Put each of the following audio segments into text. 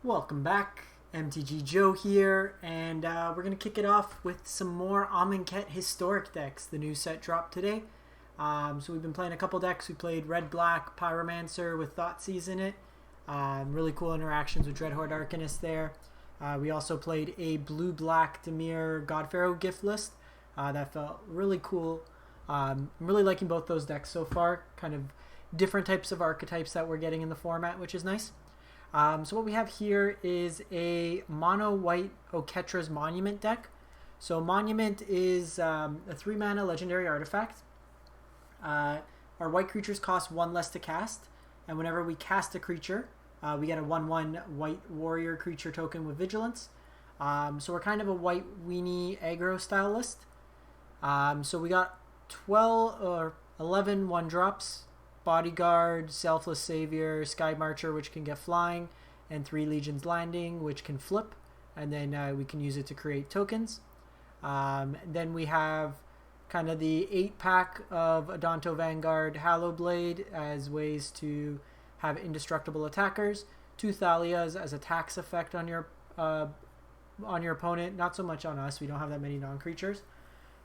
Welcome back, MTG Joe here, and we're going to kick it off with some more Amonkhet historic decks. The new set dropped today. So we've been playing a couple decks. We played Red-Black Pyromancer with Thoughtseize in it. Really cool interactions with Dreadhorde Arcanist there. We also played a Blue-Black Dimir Godpharaoh gift list. That felt really cool. I'm really liking both those decks so far. Kind of different types of archetypes that we're getting in the format, which is nice. So what we have here is a mono-white Oketra's Monument deck. So Monument is a 3-mana legendary artifact. Our white creatures cost 1 less to cast, and whenever we cast a creature, we get a 1/1 white warrior creature token with vigilance. So we're kind of a white weenie aggro style list. So we got 12 or 11 1-drops. Bodyguard, Selfless Savior, Sky Marcher, which can get flying, and 3 Legion's Landing, which can flip, and then we can use it to create tokens. Then we have kind of the 8-pack of Adonto Vanguard, Hallowblade as ways to have indestructible attackers, 2 Thalias as a tax effect on your opponent, not so much on us, we don't have that many non-creatures.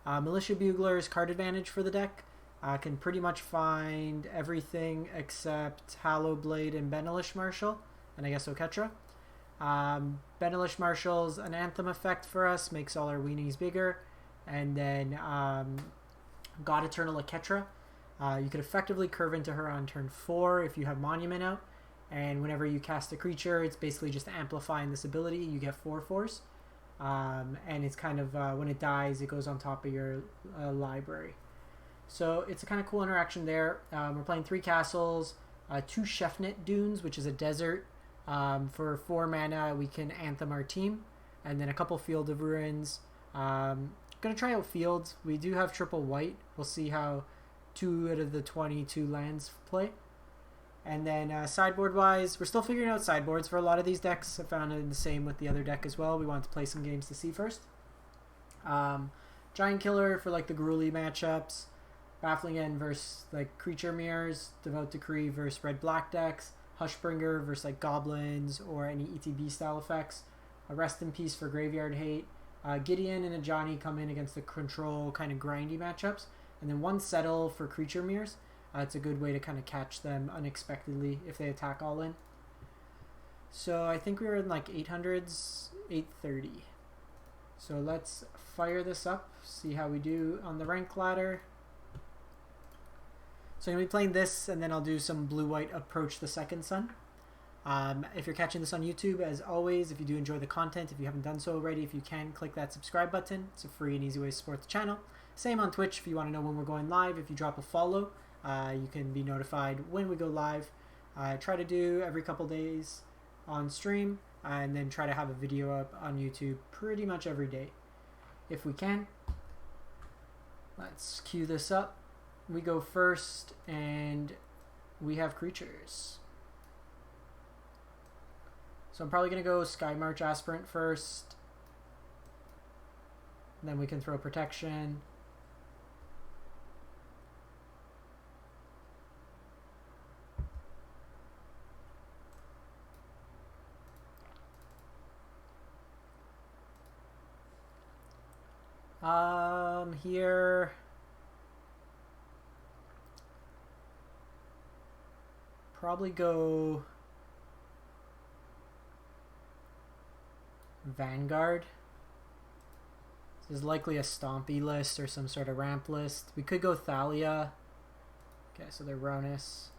Militia Bugler's card advantage for the deck. Can pretty much find everything except Hallowblade and Benelish Marshal, and I guess Oketra. Benelish Marshal's an Anthem effect for us, makes all our weenies bigger, and then God Eternal Oketra. You could effectively curve into her on turn 4 if you have Monument out, and whenever you cast a creature, it's basically just amplifying this ability. You get 4/4s, and it's kind of, when it dies, it goes on top of your library. So it's a kind of cool interaction there. We're playing 3 castles, 2 Chefnet Dunes, which is a desert. For 4 mana, we can Anthem our team, and then a couple Field of Ruins. Gonna try out Fields. We do have triple white. We'll see how 2 out of the 22 lands play. And then sideboard-wise, we're still figuring out sideboards for a lot of these decks. I found it the same with the other deck as well. We wanted to play some games to see first. Giant Killer for like the Gruely matchups. Baffling End versus like Creature Mirrors, Devote Decree versus Red-Black decks, Hushbringer versus like Goblins or any ETB style effects, a Rest in Peace for Graveyard Hate, Gideon and a Johnny come in against the control kind of grindy matchups, and then 1 Settle for Creature Mirrors. It's a good way to kind of catch them unexpectedly if they attack all in. So I think we were in like 800s, 830. So let's fire this up, see how we do on the rank ladder. So I'm going to be playing this, and then I'll do some blue-white Approach the Second Sun. If you're catching this on YouTube, as always, if you do enjoy the content, if you haven't done so already, if you can, click that subscribe button. It's a free and easy way to support the channel. Same on Twitch if you want to know when we're going live. If you drop a follow, you can be notified when we go live. I try to do every couple days on stream, and then try to have a video up on YouTube pretty much every day if we can. Let's cue this up. We go first, and we have creatures. So I'm probably going to go Sky March Aspirant first. Then we can throw Protection. Here... probably go Vanguard. This is likely a Stompy list or some sort of ramp list. We could go Thalia. Okay, so they're Ronus.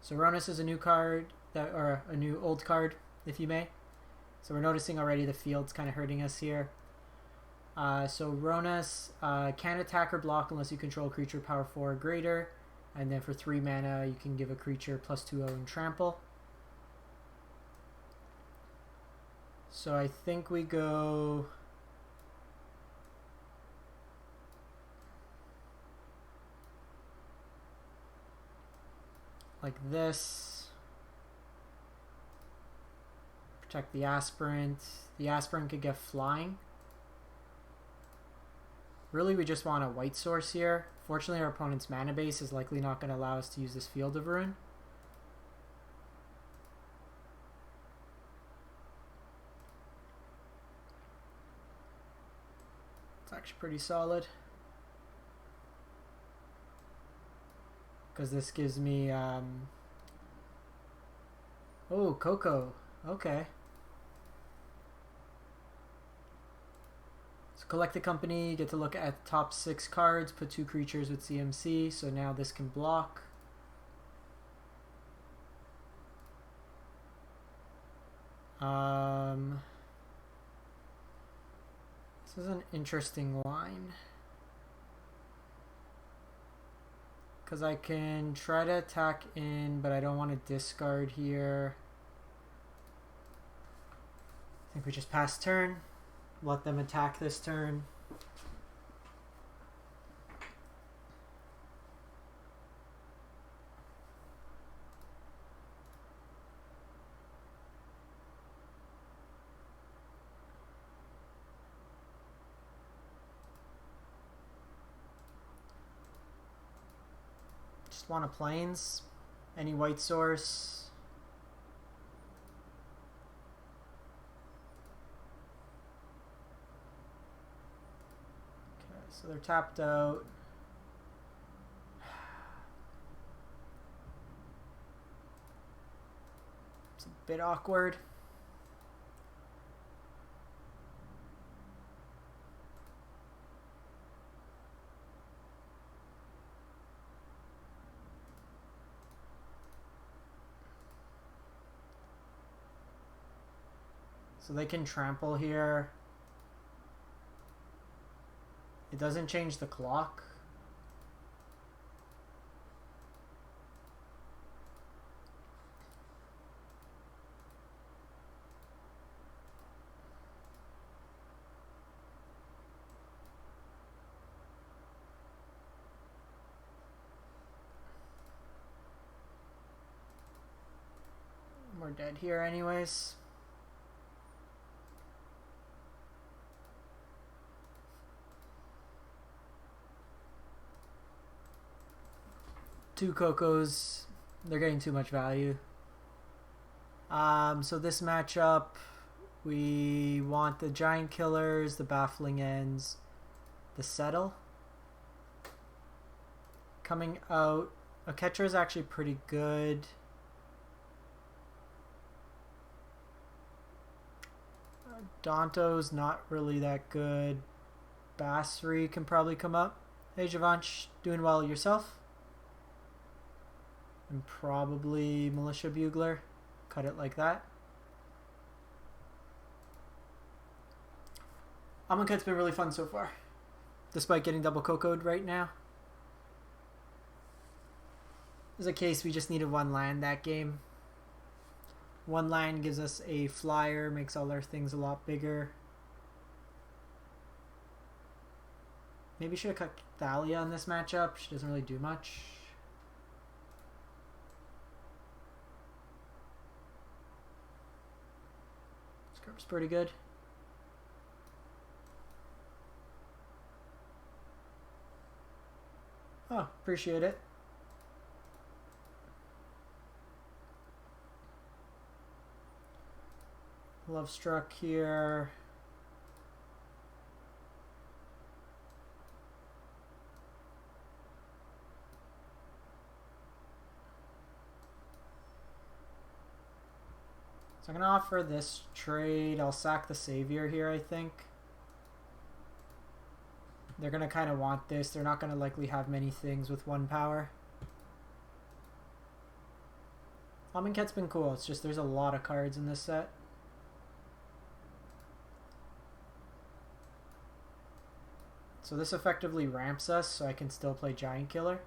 So Ronus is a new card, or a new old card, if you may. So we're noticing already the field's kind of hurting us here. So Ronus can't attack or block unless you control a creature power 4 or greater. And then for 3 mana, you can give a creature +2/0 and trample. So I think we go... like this. Protect the Aspirant. The Aspirant could get flying. Really, we just want a white source here. Fortunately, our opponent's mana base is likely not going to allow us to use this Field of Ruin. It's actually pretty solid. Because this gives me... Oh, Coco. Okay. So collect the company, get to look at the top 6 cards, put 2 creatures with CMC, so now this can block. This is an interesting line. Because I can try to attack in, but I don't want to discard here. I think we just pass turn. Let them attack this turn. Just want a plains. Any white source. Okay, so they're tapped out. It's a bit awkward. So they can trample here. It doesn't change the clock. We're dead here anyways. Two Cocos, they're getting too much value. So this matchup, we want the Giant Killers, the Baffling Ends, the Settle. Coming out, a catcher is actually pretty good. Danto's not really that good. Basri can probably come up. Hey Javanch, doing well yourself? And probably Militia Bugler. Cut it like that. Amonkhet's been really fun so far, despite getting double Coco'd right now. There's a case we just needed 1 land that game. 1 land gives us a flyer, makes all our things a lot bigger. Maybe should have cut Thalia on this matchup. She doesn't really do much. Scarp's pretty good. Oh, appreciate it. Love Struck here. So I'm going to offer this trade. I'll sack the Savior here, I think. They're going to kind of want this. They're not going to likely have many things with 1 power. Amonkhet's been cool. It's just there's a lot of cards in this set. So this effectively ramps us, so I can still play Giant Killer.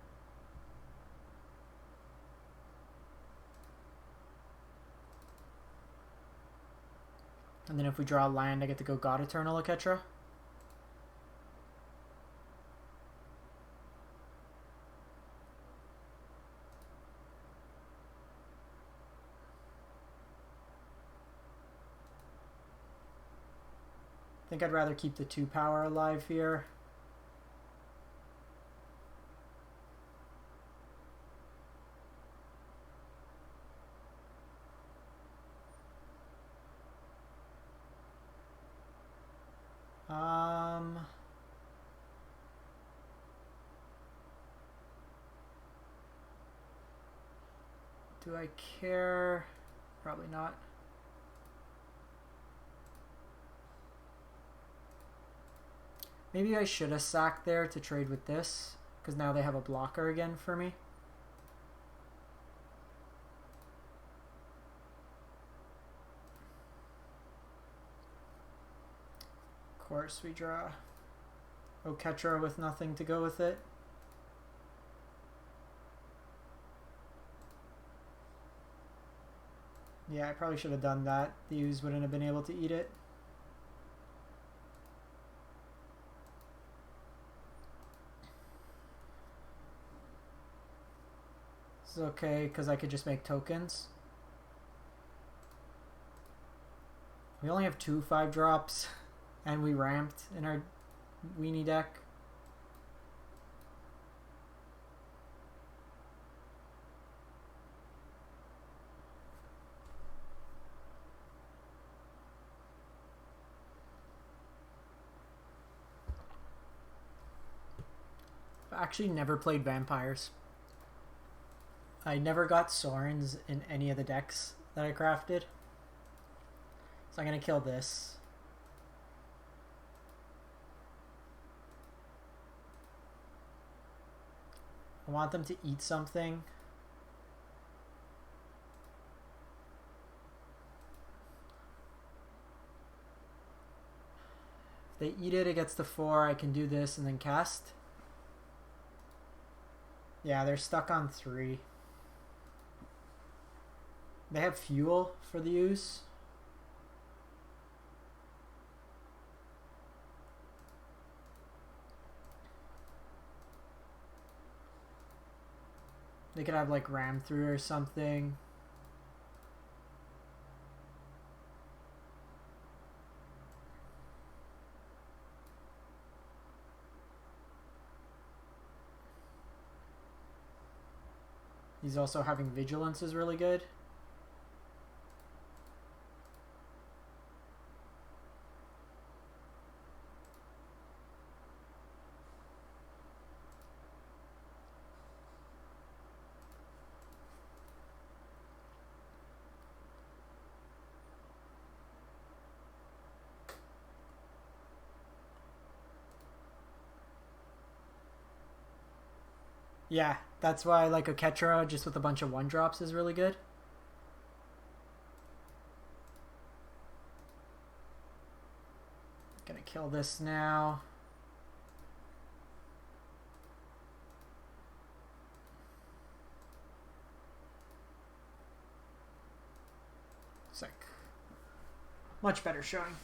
And then if we draw land, I get to go God Eternal Aketra. I think I'd rather keep the 2 power alive here. Do I care? Probably not. Maybe I should have sacked there to trade with this, because now they have a blocker again for me. Of course, we draw Oketra with nothing to go with it. Yeah, I probably should have done that. The Ooze wouldn't have been able to eat it. This is okay, because I could just make tokens. We only have 2 5-drops, and we ramped in our weenie deck. I actually never played vampires. I never got Sorens in any of the decks that I crafted. So I'm going to kill this. I want them to eat something. If they eat it, it gets to 4. I can do this and then cast. Yeah, they're stuck on 3. They have fuel for the use. They could have like ram through or something. He's also having vigilance is really good. Yeah, that's why like a Ketra just with a bunch of 1-drops is really good. Gonna kill this now. Sick. Much better showing.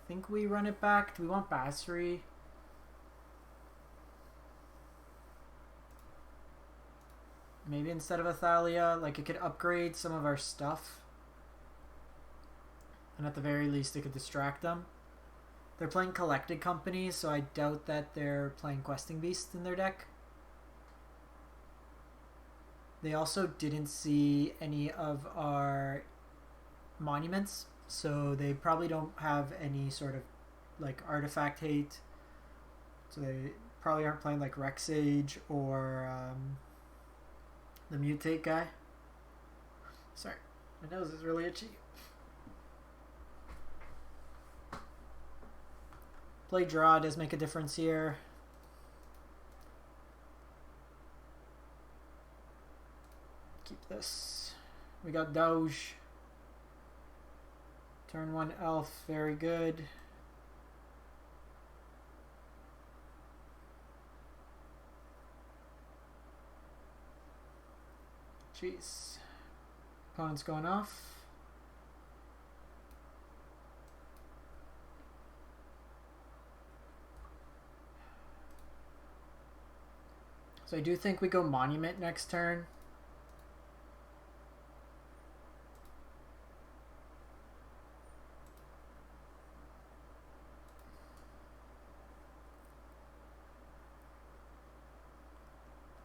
Think we run it back. Do we want Basri? Maybe instead of Athalia, like it could upgrade some of our stuff. And at the very least it could distract them. They're playing Collected Company, so I doubt that they're playing Questing Beast in their deck. They also didn't see any of our monuments, so they probably don't have any sort of like artifact hate. So they probably aren't playing like Rexage or the Mutate guy. Sorry, my nose is really itchy. Play draw does make a difference here. Keep this. We got Doge. Turn 1 elf, very good. Jeez. Opponent's going off. So I do think we go Monument next turn.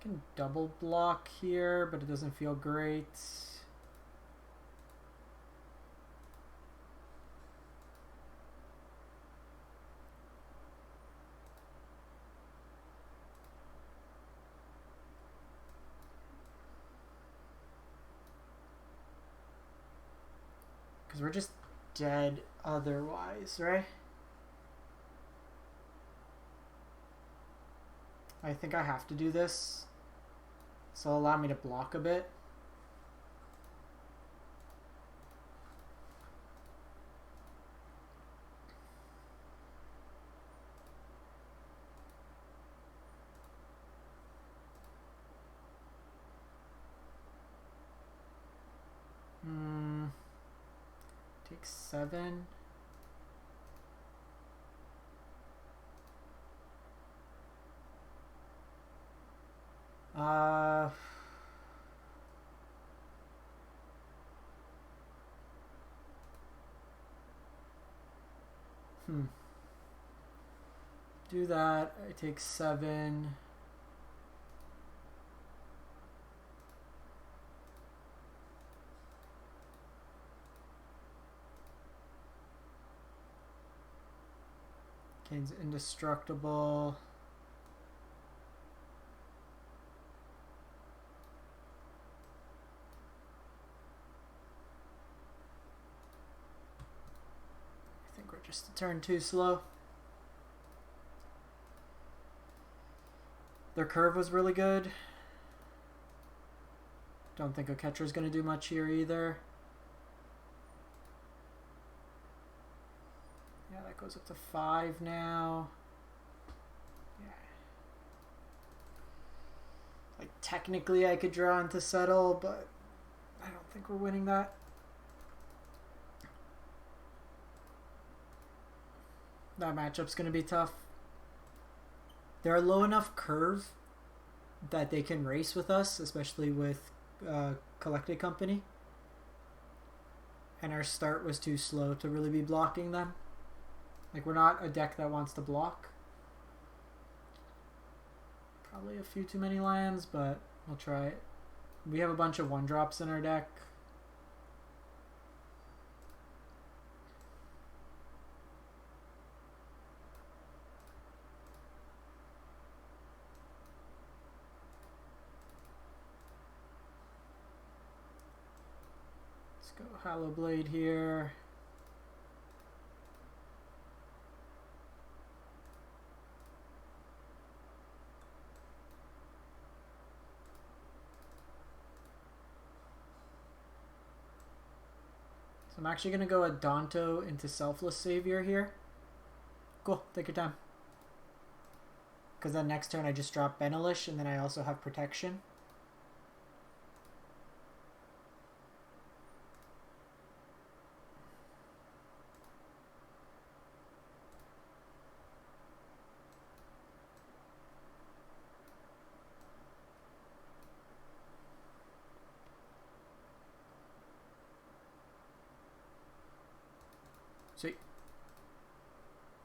Can double block here, but it doesn't feel great. Because we're just dead otherwise, right? I think I have to do this. So it'll allow me to block a bit. Take 7. Do that. I take 7. Kane's indestructible. I think we're just a turn too slow. Their curve was really good. Don't think a catcher's going to do much here either. Yeah, that goes up to 5 now. Yeah. Like, technically I could draw into settle, but I don't think we're winning that. That matchup's going to be tough. They're a low enough curve that they can race with us, especially with Collected Company. And our start was too slow to really be blocking them. Like, we're not a deck that wants to block. Probably a few too many lands, but we'll try it. We have a bunch of 1-drops in our deck. Let's go Hollow Blade here. So I'm actually going to go Adonto into Selfless Savior here. Cool, take your time. Because then next turn I just drop Benelish and then I also have protection. Sweet.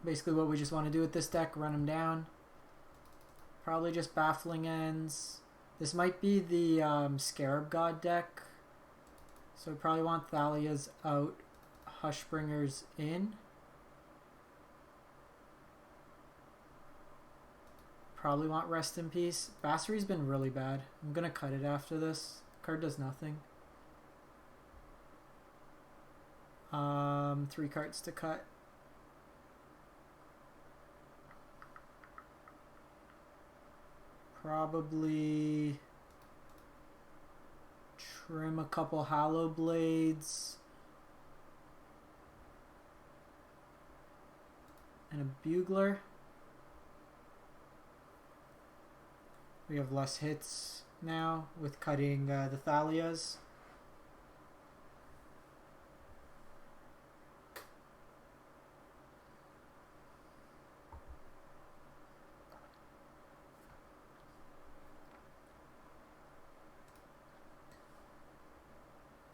Basically what we just want to do with this deck, run them down. Probably just Baffling Ends. This might be the Scarab God deck. So we probably want Thalia's out, Hushbringers in. Probably want Rest in Peace. Basri's been really bad. I'm going to cut it after this. Card does nothing. 3 cards to cut. Probably trim a couple Hollow Blades and a Bugler. We have less hits now with cutting the Thalias.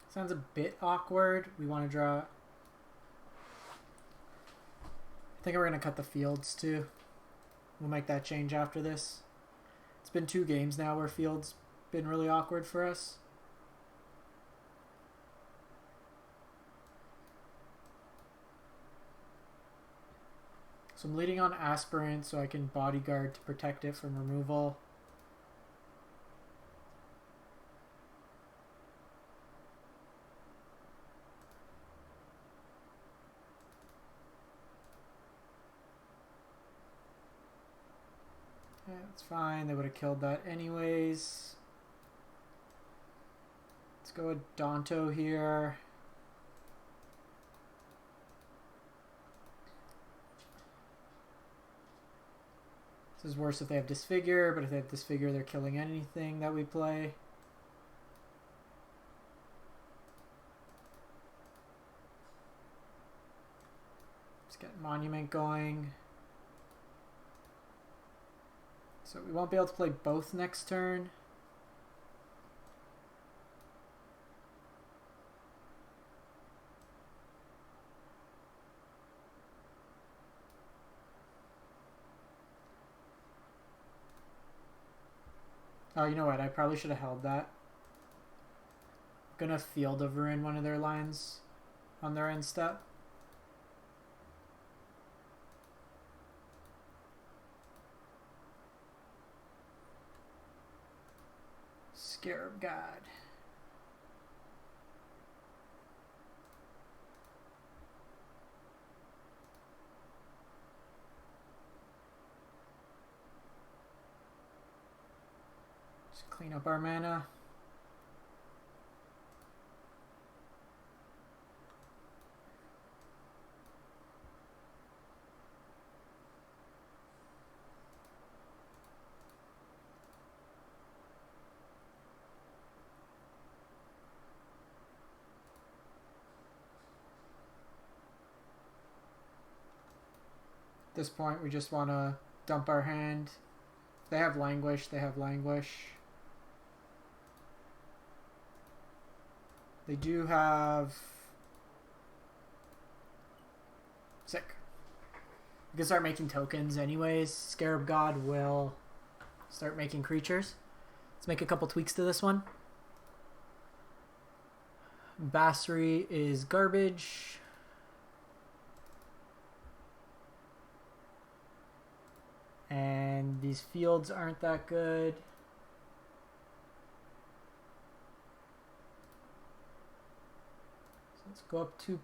Sounds a bit awkward. We want to draw. I think we're going to cut the fields too. We'll make that change after this. It's been 2 games now where fields been really awkward for us. So I'm leading on Aspirant so I can Bodyguard to protect it from removal. Yeah, that's fine. They would have killed that anyways. Let's go with Danto here. This is worse if they have Disfigure, but if they have Disfigure, they're killing anything that we play. Let's get Monument going. So we won't be able to play both next turn. Oh, you know what? I probably should have held that. I'm gonna Field of Ruin one of their lines on their end step. Scarab God. Just clean up our mana. At this point, we just want to dump our hand. They have Languish. They have Languish. They do have... Sick. We can start making tokens anyways. Scarab God will start making creatures. Let's make a couple tweaks to this one. Basri is garbage. And these fields aren't that good. So let's go up to...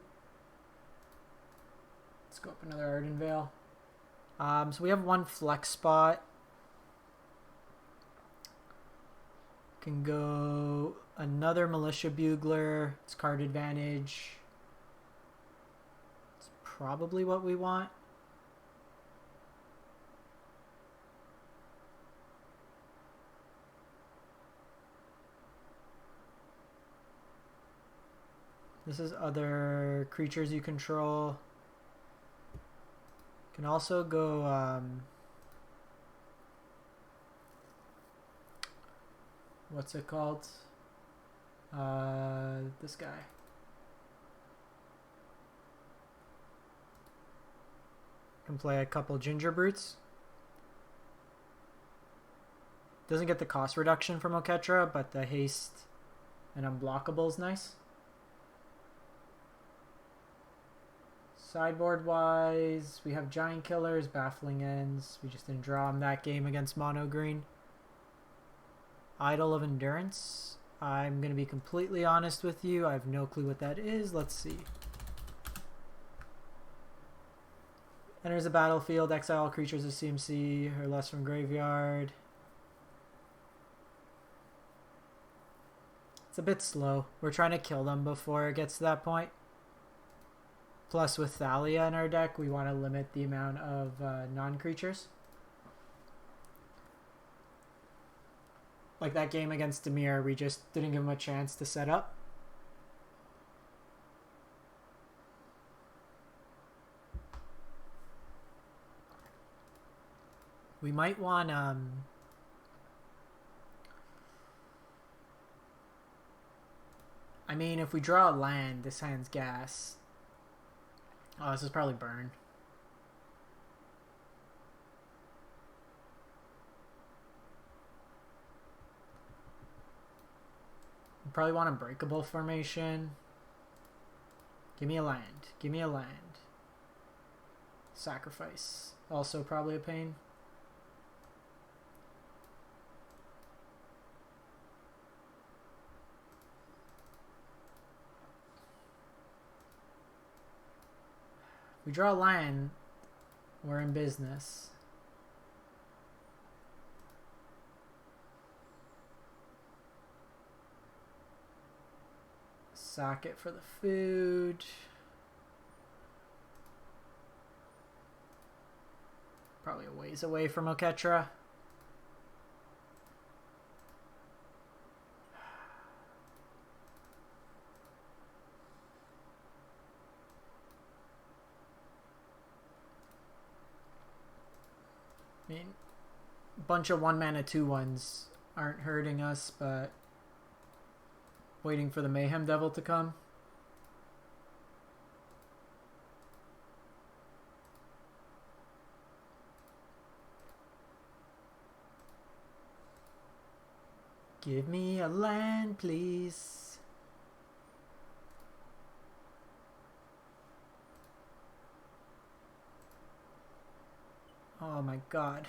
Let's go up another Ardenvale. So we have one flex spot. Can go another Militia Bugler. It's card advantage. It's probably what we want. This is other creatures you control. Can also go what's it called? This guy. Can play a couple Ginger Brutes. Doesn't get the cost reduction from Oketra, but the haste and unblockable is nice. Sideboard wise, we have Giant Killers, Baffling Ends. We just didn't draw them that game against Mono Green. Idol of Endurance. I'm going to be completely honest with you. I have no clue what that is. Let's see. Enters the battlefield, exile all creatures of CMC or less from graveyard. It's a bit slow. We're trying to kill them before it gets to that point. Plus, with Thalia in our deck, we want to limit the amount of non-creatures. Like that game against Dimir, we just didn't give him a chance to set up. We might want... I mean, if we draw a land, this hand's gas. Oh, this is probably burn. We probably want Unbreakable formation. Give me a land. Give me a land. Sacrifice. Also probably a pain. We draw a line, we're in business. sack it for the food. Probably a ways away from Oketra. I mean, a bunch of 1-mana 2/1s aren't hurting us, but waiting for the Mayhem Devil to come. Give me a land, please. Oh my god.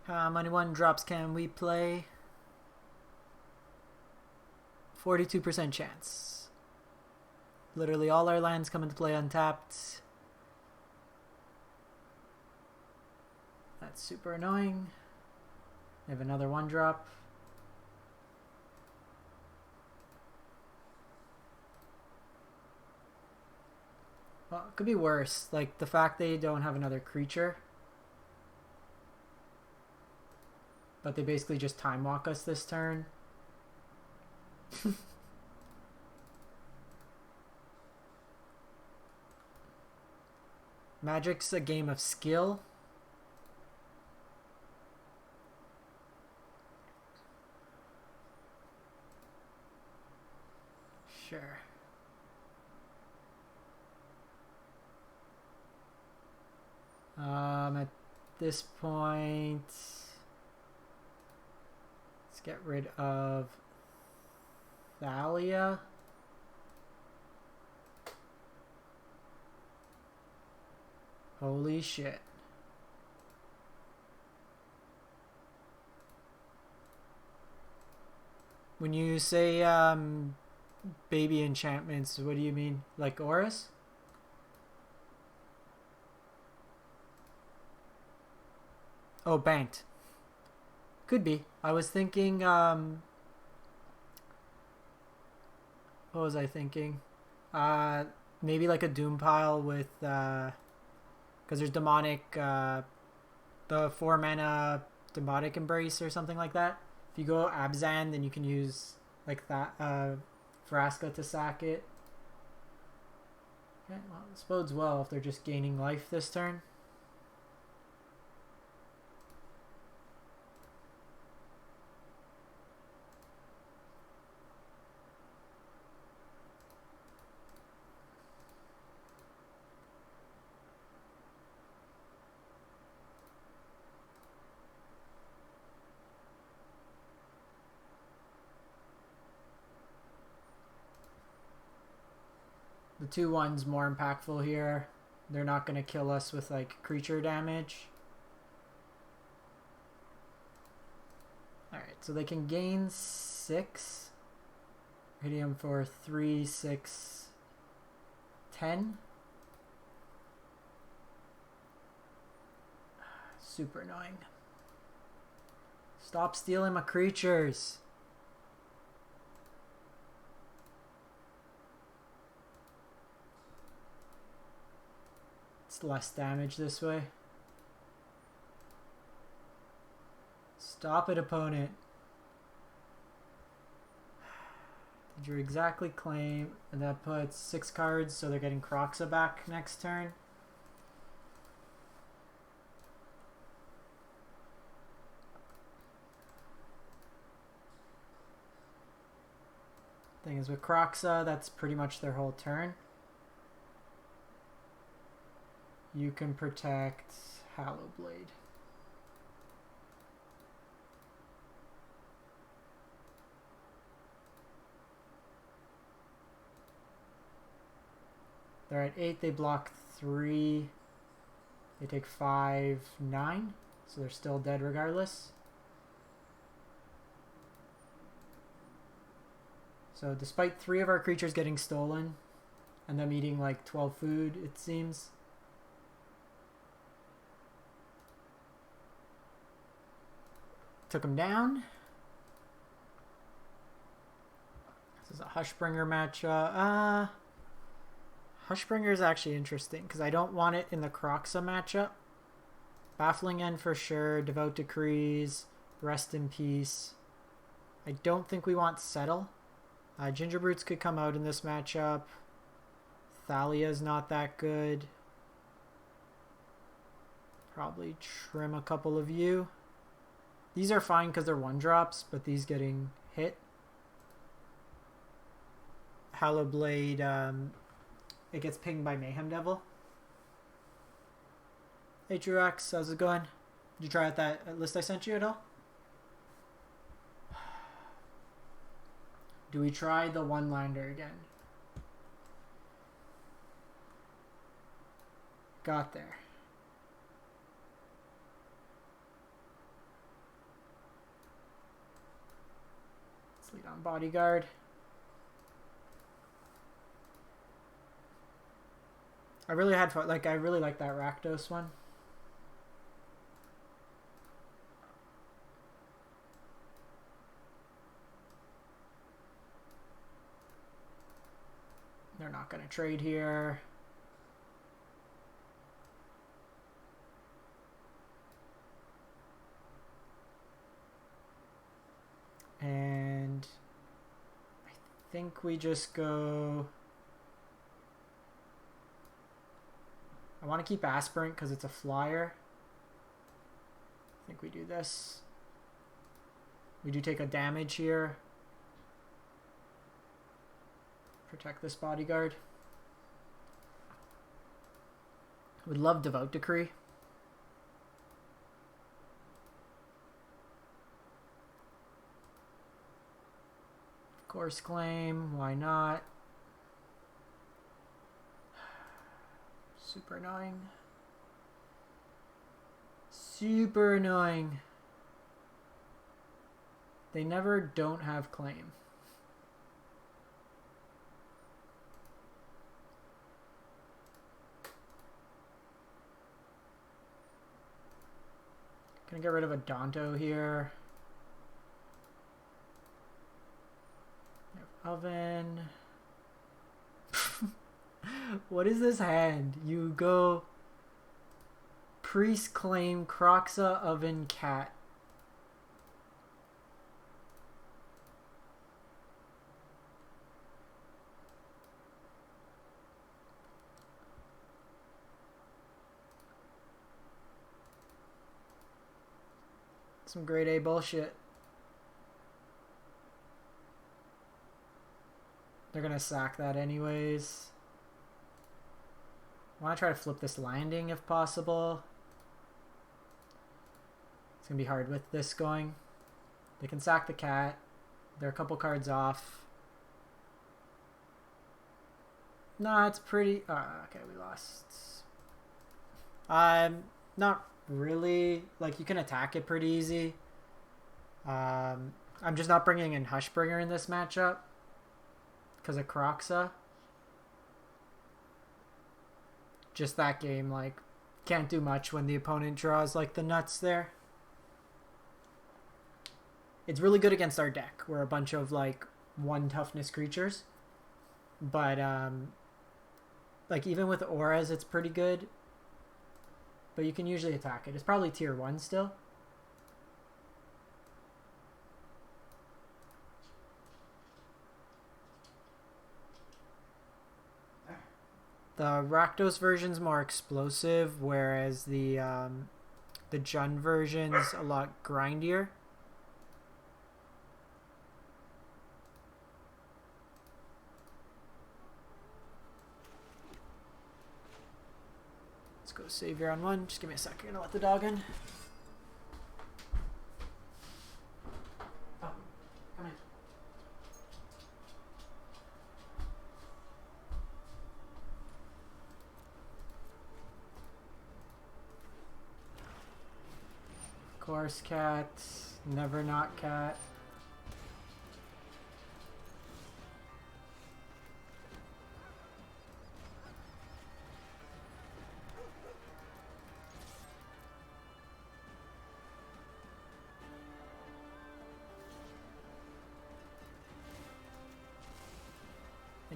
How many 1-drops can we play? 42% chance. Literally all our lands come into play untapped. That's super annoying. We have another 1-drop. Well, it could be worse. Like the fact they don't have another creature. But they basically just time walk us this turn. Magic's a game of skill. Sure. At this point, let's get rid of Thalia. Holy shit. When you say baby enchantments, what do you mean? Like auras? Oh, banked. Could be. I was thinking, what was I thinking? Maybe like a Doom pile with, because there's demonic, the 4-mana demonic embrace or something like that. If you go Abzan, then you can use like that, Vraska to sack it. Okay, well, this bodes well if they're just gaining life this turn. The 2/1's more impactful here. They're not going to kill us with like creature damage. Alright, so they can gain 6. Hitting them for 3, 6, 10. Super annoying. Stop stealing my creatures. It's less damage this way. Stop it, opponent. Did you exactly claim? And that puts 6 cards, so they're getting Kroxa back next turn. Thing is, with Kroxa, that's pretty much their whole turn. You can protect Hallowblade. They're at 8, they block 3. They take 5, 9. So they're still dead regardless. So despite 3 of our creatures getting stolen, and them eating like 12 food, it seems, Took him down. This is a Hushbringer matchup. Hushbringer is actually interesting because I don't want it in the Kroxa matchup. Baffling End for sure. Devout Decrees. Rest in Peace. I don't think we want Settle. Gingerbrutes could come out in this matchup. Thalia's not that good. Probably trim a couple of you. These are fine because they're 1-drops, but these getting hit. Hallowblade, it gets pinged by Mayhem Devil. Hey Truax, how's it going? Did you try out that list I sent you at all? Do we try the one-liner again? Got there. Let's lead on Bodyguard. I really had fun. Like, I really like that Rakdos one. They're not going to trade here. And I think we just go... I want to keep Aspirant because it's a flyer. I think we do this. We do take a damage here. Protect this Bodyguard. Would love Devout Decree. Course Claim, why not? Super annoying. Super annoying. They never don't have claim. Gonna get rid of a Danto here. Oven. What is this hand? You go Priest, Claim, Kroxa, Oven, Cat. Some grade A bullshit. They're gonna sack that anyways. I want to try to flip this landing if possible. It's gonna be hard with this going. They can sack the cat. They're a couple cards off. Nah, it's pretty... okay, we lost. Not really. Like, you can attack it pretty easy. I'm just not bringing in Hushbringer in this matchup because of Kroxa. Just that game, like, can't do much when the opponent draws, like, the nuts there. It's really good against our deck. We're a bunch of, like, 1 toughness creatures. But, like, even with auras, it's pretty good. But you can usually attack it. It's probably tier 1 still. The Rakdos version's more explosive, whereas the Jund version's a lot grindier. Let's go Savior on 1. Just give me a second to let the dog in. Oh, come in. Course cat, never not cat.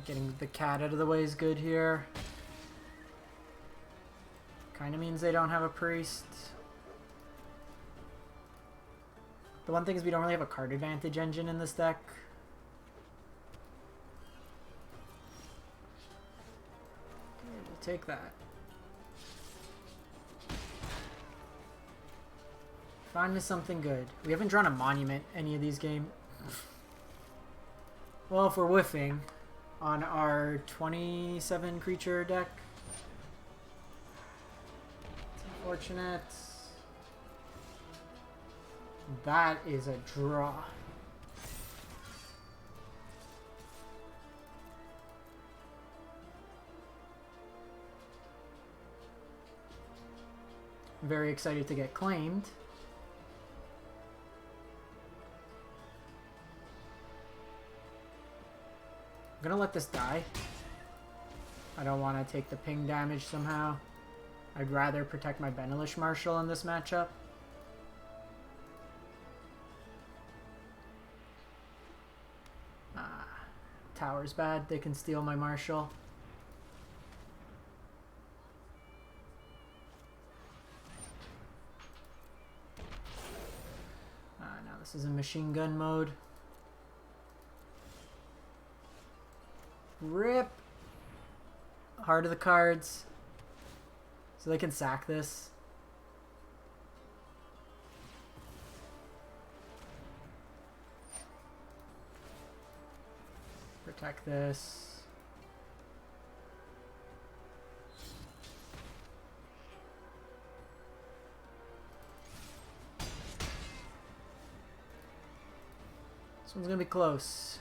Getting the cat out of the way is good here. Kind of means they don't have a priest. The one thing is we don't really have a card advantage engine in this deck. Okay, we'll take that. Find me something good. We haven't drawn a monument any of these games. Well, if we're whiffing on our 27 creature deck, it's unfortunate. That is a draw. I'm very excited to get claimed. I'm gonna let this die. I don't want to take the ping damage somehow. I'd rather protect my Benelish Marshal in this matchup. Tower's bad. They can steal my Marshal. Now this is in machine gun mode. Rip! Heart of the cards. So they can sack this. Protect this. This one's gonna be close.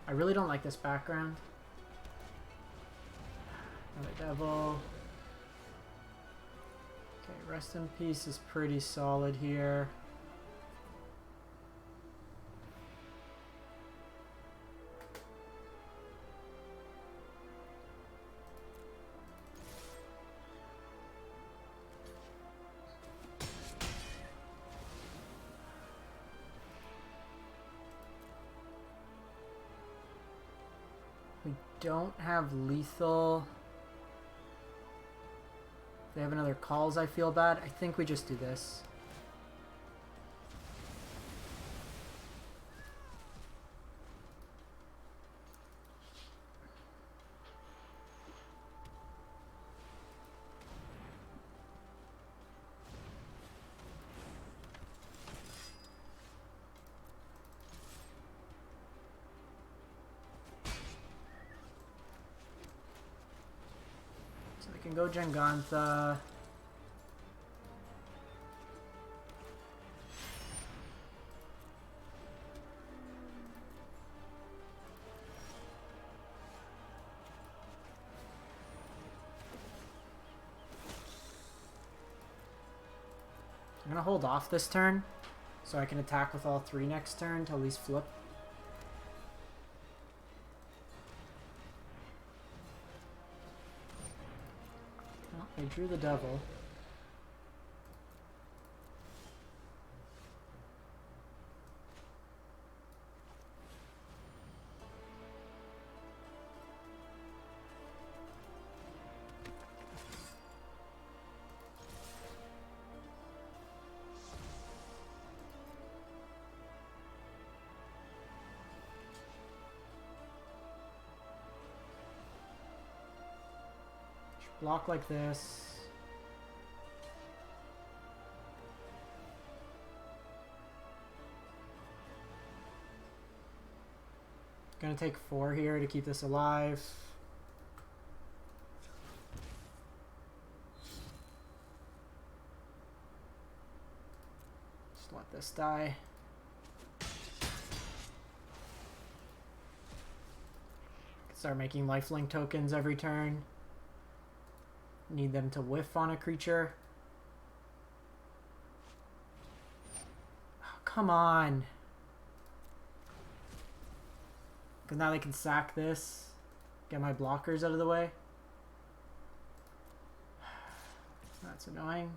I really don't like this background. Another devil. Okay, Rest in Peace is pretty solid here. We don't have lethal. If they have another calls, I feel bad. I think we just do this. Can go Jangantha. I'm gonna hold off this turn so I can attack with all three next turn to at least flip. I drew the devil. Block like this. Gonna take 4 here to keep this alive. Just let this die. Start making lifelink tokens every turn. Need them to whiff on a creature. Oh, come on. Because now they can sack this. Get my blockers out of the way. That's annoying.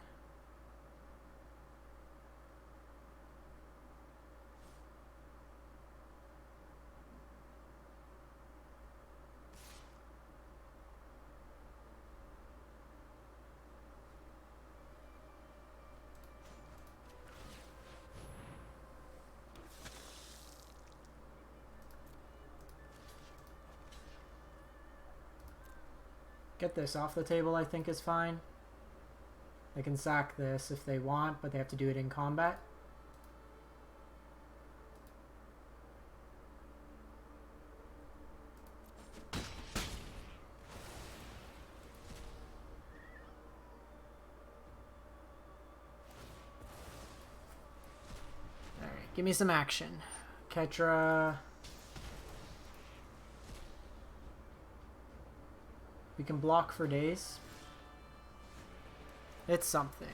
Get this off the table, I think, is fine. They can sack this if they want, but they have to do it in combat. Alright, give me some action. Ketra. We can block for days. It's something.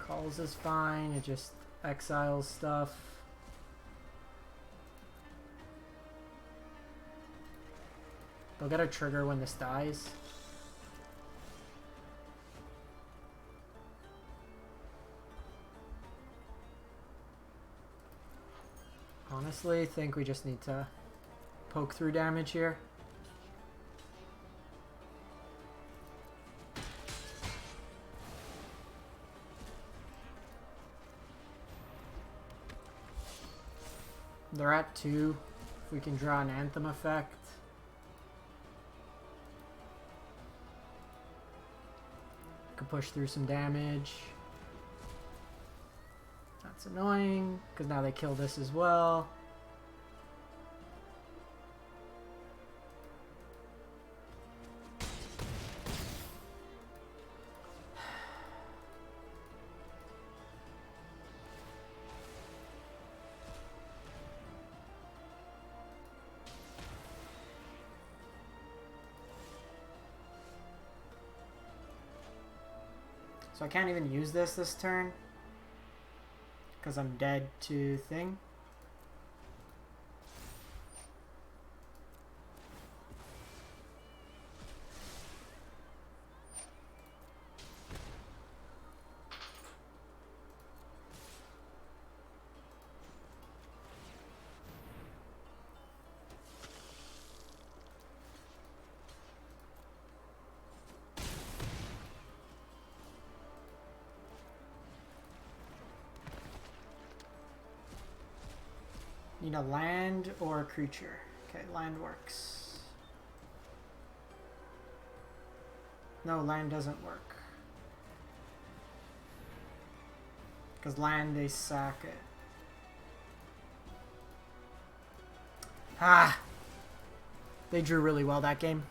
Calls is fine, it just exiles stuff. They'll get a trigger when this dies. Honestly, I think we just need to poke through damage here. They're at 2. If we can draw an Anthem effect. Could push through some damage. That's annoying, because now they kill this as well. So I can't even use this turn. Because I'm dead to thing. Need a land or a creature. Okay, land works. No, land doesn't work. Because land, they sack it. Ah! They drew really well that game.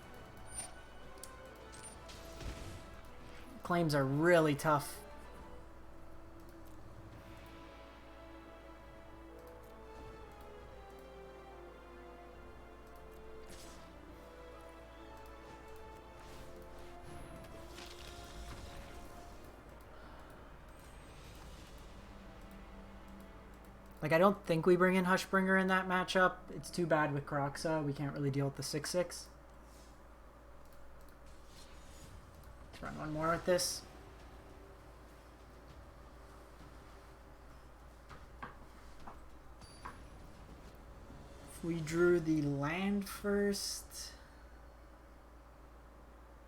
Claims are really tough. Like, I don't think we bring in Hushbringer in that matchup. It's too bad with Kroxa. We can't really deal with the 6/6. Let's run one more with this. If we drew the land first,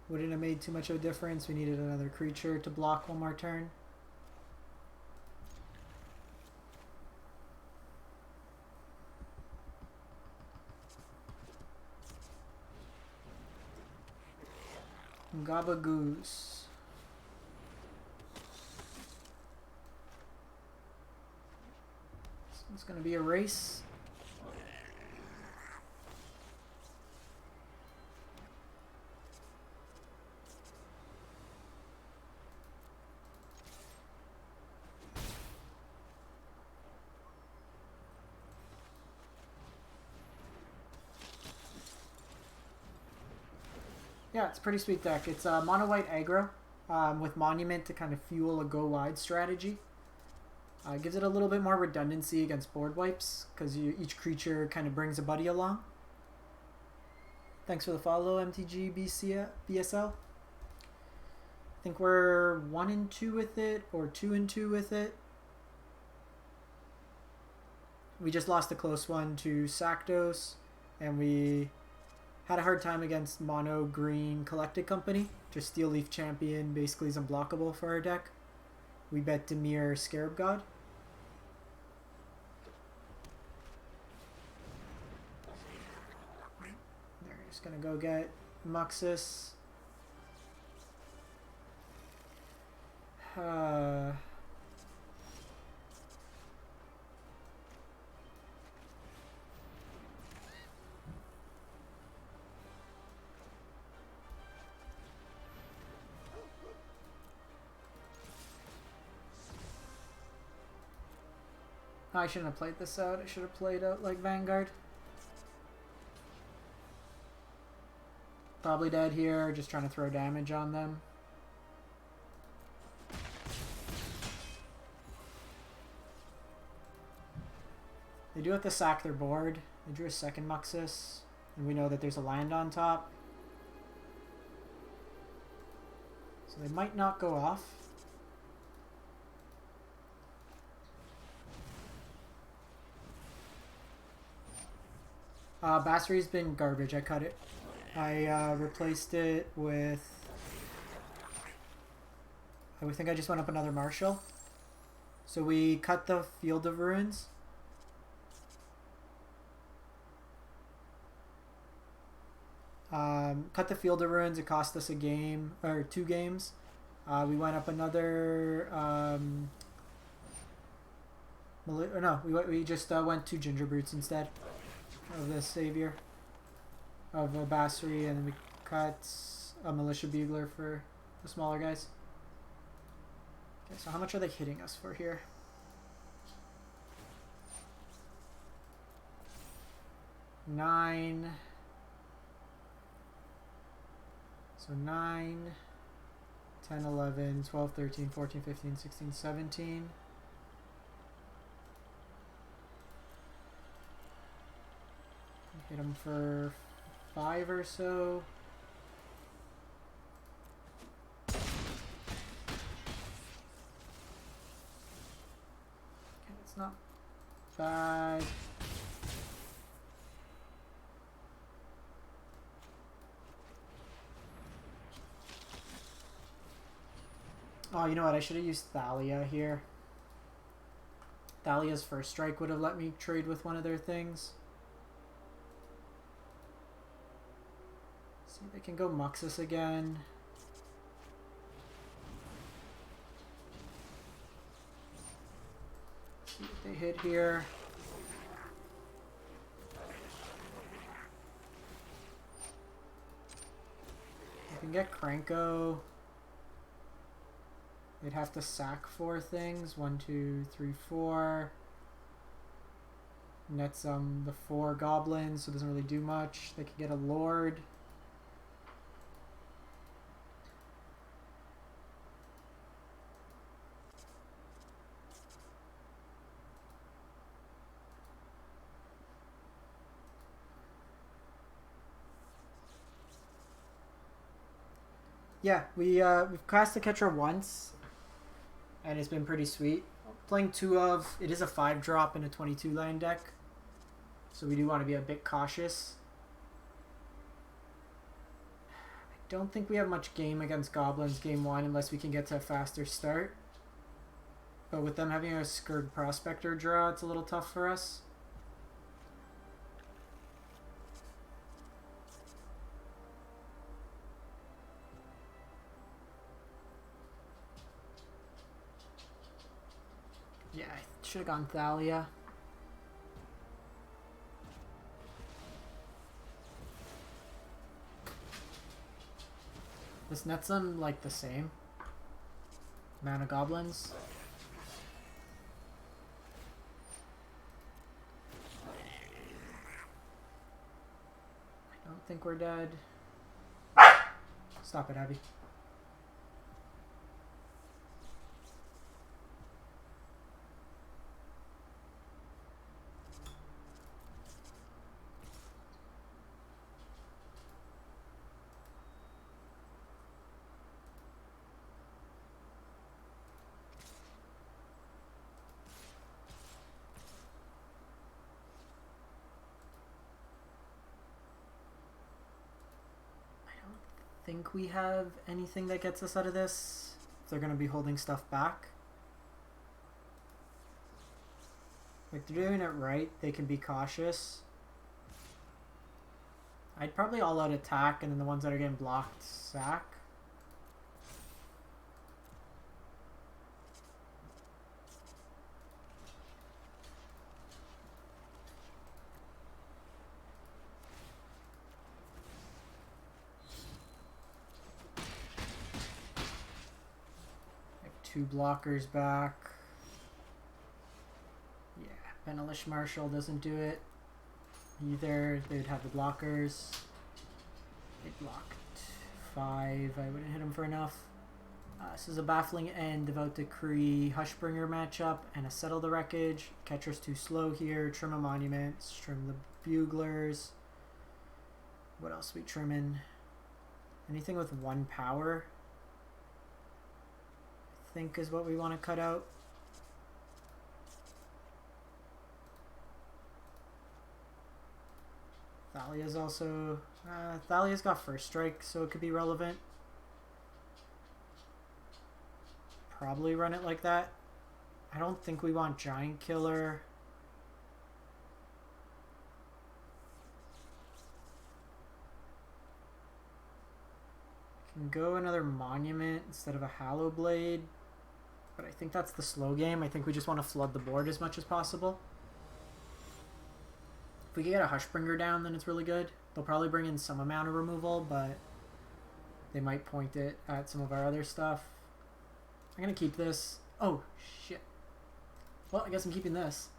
wouldn't have made too much of a difference. We needed another creature to block one more turn. Gabagoose. So it's going to be a race. Yeah, it's a pretty sweet deck. It's a mono white aggro with Monument to kind of fuel a go wide strategy. Gives it a little bit more redundancy against board wipes because each creature kind of brings a buddy along. Thanks for the follow, MTG BSL. I think we're 1-2 with it or 2-2 with it. We just lost a close one to Saktos, and we had a hard time against Mono Green Collected Company. Just Steel Leaf Champion basically is unblockable for our deck. We bet Dimir Scarab God. They're just gonna go get Muxus. I shouldn't have played this out. I should have played out like Vanguard. Probably dead here, just trying to throw damage on them. They do have to sack their board. They drew a second Muxus, and we know that there's a land on top. So they might not go off. Basri's been garbage. I cut it. I replaced it with... I think I just went up another Marshal. So we cut the Field of Ruins. Cut the Field of Ruins. It cost us a game, or 2 games. We went up another... we just went 2 Ginger Brutes instead of the Savior of Basri, and then we cut a Militia Bugler for the smaller guys. Okay, so how much are they hitting us for here? Nine. So 9, 10, 11, 12, 13, 14, 15, 16, 17. Hit them for 5 or so. Okay, that's not bad. Oh, you know what? I should have used Thalia here. Thalia's first strike would have let me trade with one of their things. See, they can go Muxus again. See what they hit here. I can get Kranko. They'd have to sack 4 things. 1, 2, 3, 4. Nets the 4 goblins, so it doesn't really do much. They could get a lord. Yeah, we've cast the catcher once, and it's been pretty sweet. Playing 2 of, it is a 5-drop in a 22 land deck, so we do want to be a bit cautious. I don't think we have much game against goblins game 1 unless we can get to a faster start. But with them having a Skurd Prospector draw, it's a little tough for us. Yeah, I should have gone Thalia. This nets them like the same. Mana goblins. I don't think we're dead. Stop it, Abby. Think we have anything that gets us out of this. If they're going to be holding stuff back. Like, they're doing it right. They can be cautious. I'd probably all out attack, and then the ones that are getting blocked, sack. Like 2 blockers back. Yeah, Benelish Marshall doesn't do it either. They'd have the blockers. They blocked 5. I wouldn't hit him for enough. This is a Baffling End, Devout Decree, Hushbringer matchup, and a Settle the Wreckage. Catcher's too slow here. Trim a Monuments, trim the Buglers. What else we trimming? Anything with 1 power, I think, is what we want to cut out. Thalia's also... Thalia's got first strike, so it could be relevant. Probably run it like that. I don't think we want Giant Killer. Can go another Monument instead of a Hallow Blade, but I think that's the slow game. I think we just want to flood the board as much as possible. If we can get a Hushbringer down, then it's really good. They'll probably bring in some amount of removal, but they might point it at some of our other stuff. I'm going to keep this. Oh, shit. Well, I guess I'm keeping this.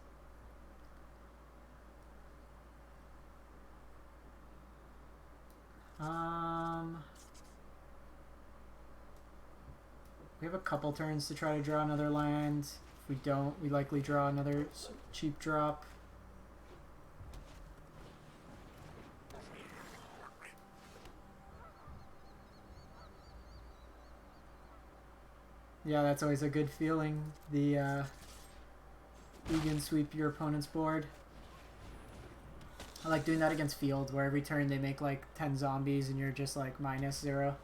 We have a couple turns to try to draw another land. If we don't, we likely draw another cheap drop. Yeah, that's always a good feeling. The you can sweep your opponent's board. I like doing that against field, where every turn they make like 10 zombies and you're just like -0.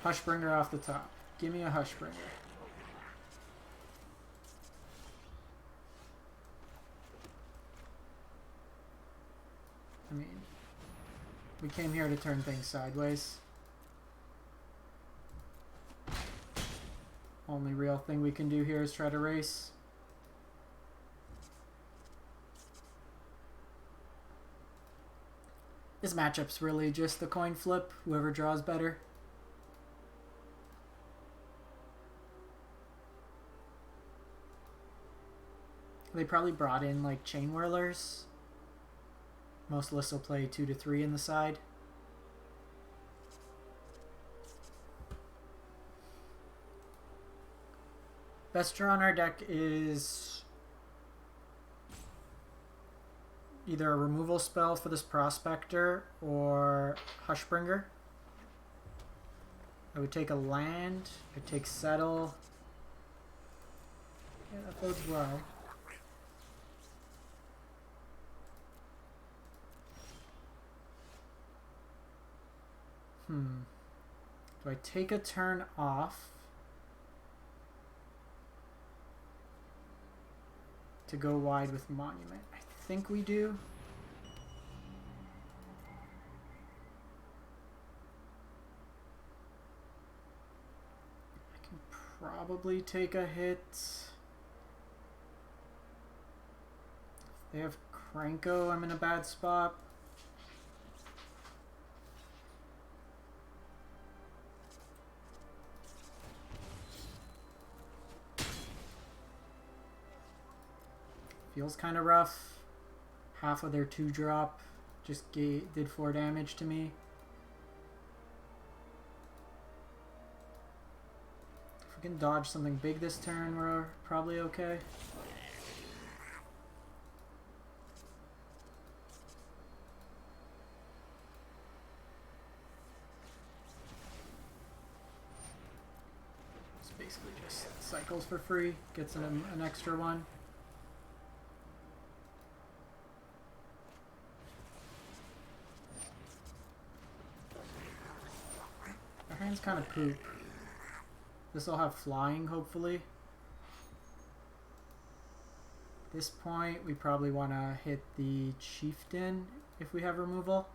Hushbringer off the top. Give me a Hushbringer. I mean, we came here to turn things sideways. Only real thing we can do here is try to race. This matchup's really just the coin flip, whoever draws better. They probably brought in like Chain Whirlers. Most lists will play 2 to 3 in the side. Best draw on our deck is either a removal spell for this Prospector or Hushbringer. I would take a land. I'd take Settle. Yeah, that bodes well. Do I take a turn off to go wide with Monument? I think we do. I can probably take a hit. If they have Kranko, I'm in a bad spot. Feels kind of rough. Half of their 2-drop just did 4 damage to me. If we can dodge something big this turn, we're probably okay. It's basically just cycles for free, gets an extra one. Hand's kind of poop. This will have flying, hopefully. this point, we probably want to hit the Chieftain if we have removal.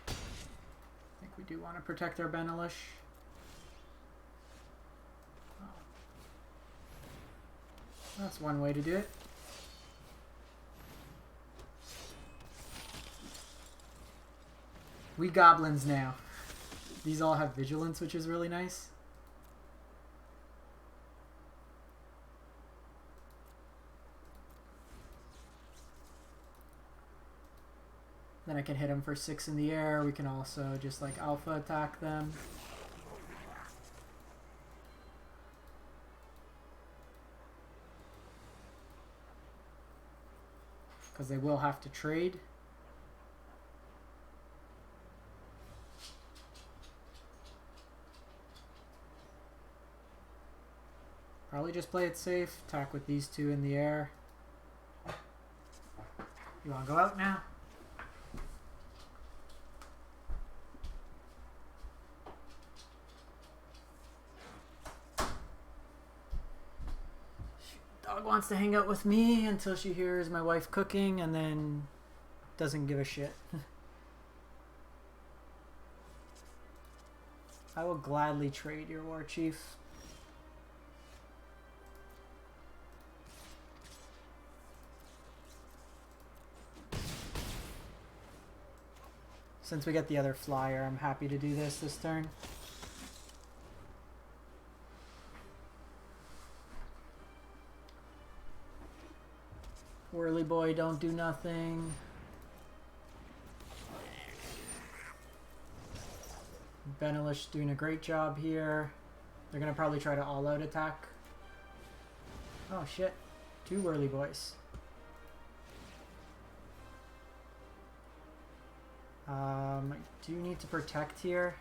I think we do want to protect our Benelish. Oh. That's one way to do it. We goblins now. These all have vigilance, which is really nice. Then I can hit them for 6 in the air. We can also just like alpha attack them. Because they will have to trade. Probably just play it safe. Attack with these two in the air. You want to go out now? Dog wants to hang out with me until she hears my wife cooking and then doesn't give a shit. I will gladly trade your war chief. Since we get the other flyer, I'm happy to do this turn. Whirly boy, don't do nothing. Benelish doing a great job here. They're gonna probably try to all-out attack. Oh shit, 2 whirly boys. I do need to protect here.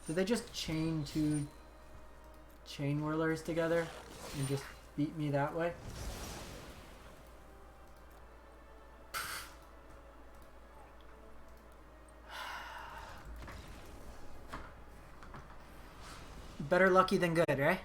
Did they just chain 2 chain whirlers together and just beat me that way? Better lucky than good, right?